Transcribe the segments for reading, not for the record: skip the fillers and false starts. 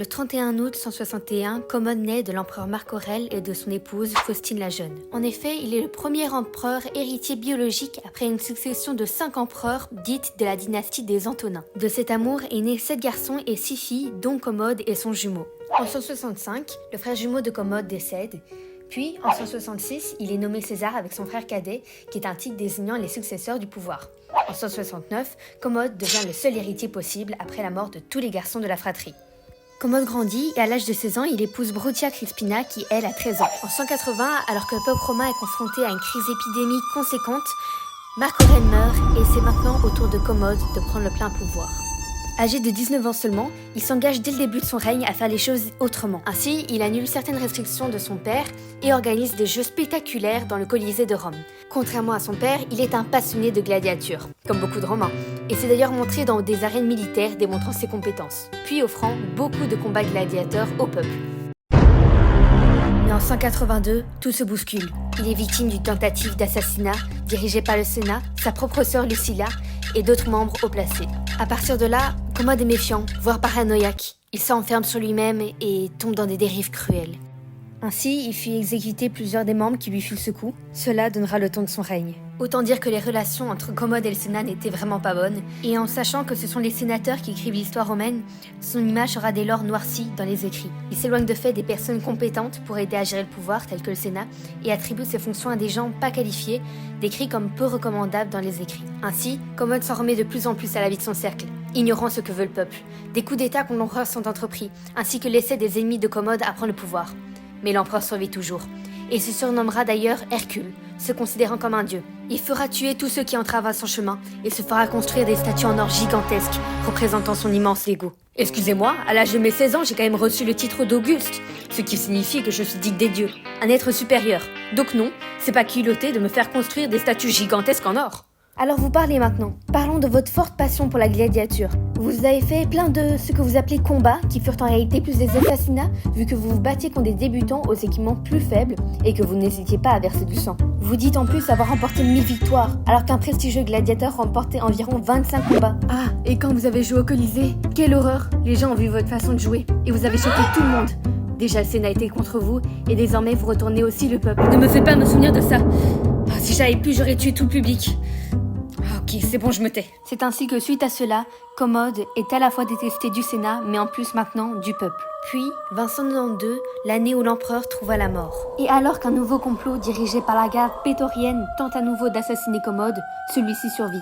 Le 31 août 161, Commode naît de l'empereur Marc Aurèle et de son épouse Faustine la Jeune. En effet, il est le premier empereur héritier biologique après une succession de 5 empereurs dite de la dynastie des Antonins. De cet amour est né 7 garçons et 6 filles, dont Commode et son jumeau. En 165, le frère jumeau de Commode décède. Puis, en 166, il est nommé César avec son frère cadet, qui est un titre désignant les successeurs du pouvoir. En 169, Commode devient le seul héritier possible après la mort de tous les garçons de la fratrie. Commode grandit et à l'âge de 16 ans, il épouse Brotia Crispina qui, elle, a 13 ans. En 180, alors que le peuple romain est confronté à une crise épidémique conséquente, Marc Aurèle meurt et c'est maintenant au tour de Commode de prendre le plein pouvoir. Âgé de 19 ans seulement, il s'engage dès le début de son règne à faire les choses autrement. Ainsi, il annule certaines restrictions de son père et organise des jeux spectaculaires dans le Colisée de Rome. Contrairement à son père, il est un passionné de gladiature, comme beaucoup de Romains, et s'est d'ailleurs montré dans des arènes militaires démontrant ses compétences, puis offrant beaucoup de combats gladiateurs au peuple. Mais en 182, tout se bouscule. Il est victime d'une tentative d'assassinat dirigée par le Sénat, sa propre sœur Lucilla et d'autres membres haut placés. À partir de là, Commode est méfiant, voire paranoïaque. Il s'enferme sur lui-même et tombe dans des dérives cruelles. Ainsi, il fit exécuter plusieurs des membres qui lui filent ce coup. Cela donnera le ton de son règne. Autant dire que les relations entre Commode et le Sénat n'étaient vraiment pas bonnes, et en sachant que ce sont les sénateurs qui écrivent l'histoire romaine, son image sera dès lors noircie dans les écrits. Il s'éloigne de fait des personnes compétentes pour aider à gérer le pouvoir, telles que le Sénat, et attribue ses fonctions à des gens pas qualifiés, décrits comme peu recommandables dans les écrits. Ainsi, Commode s'en remet de plus en plus à la vie de son cercle, ignorant ce que veut le peuple. Des coups d'état contre l'empereur sont entrepris, ainsi que l'essai des ennemis de Commode à prendre le pouvoir. Mais l'empereur survit toujours, et se surnommera d'ailleurs Hercule, se considérant comme un dieu. Il fera tuer tous ceux qui entravent à son chemin, et se fera construire des statues en or gigantesques, représentant son immense ego. Excusez-moi, à l'âge de mes 16 ans, j'ai quand même reçu le titre d'Auguste, ce qui signifie que je suis digne des dieux, un être supérieur. Donc non, c'est pas culotté de me faire construire des statues gigantesques en or. Alors vous parlez maintenant. Parlons de votre forte passion pour la gladiature. Vous avez fait plein de ce que vous appelez combats, qui furent en réalité plus des assassinats, vu que vous vous battiez contre des débutants aux équipements plus faibles et que vous n'hésitiez pas à verser du sang. Vous dites en plus avoir remporté 1000 victoires, alors qu'un prestigieux gladiateur remportait environ 25 combats. Ah, et quand vous avez joué au Colisée, quelle horreur! Les gens ont vu votre façon de jouer, et vous avez choqué tout le monde. Déjà le Sénat était contre vous, et désormais vous retournez aussi le peuple. Ne me faites pas me souvenir de ça. Oh, si j'avais pu, j'aurais tué tout le public. Ok, c'est bon, je me tais. C'est ainsi que suite à cela, Commode est à la fois détesté du Sénat, mais en plus maintenant du peuple. Puis, 592, l'année où l'empereur trouva la mort. Et alors qu'un nouveau complot dirigé par la garde prétorienne tente à nouveau d'assassiner Commode, celui-ci survit.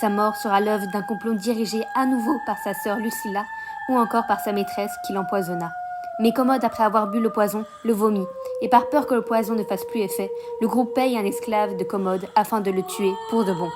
Sa mort sera l'œuvre d'un complot dirigé à nouveau par sa sœur Lucilla, ou encore par sa maîtresse qui l'empoisonna. Mais Commode, après avoir bu le poison, le vomit, et par peur que le poison ne fasse plus effet, le groupe paye un esclave de Commode afin de le tuer pour de bon.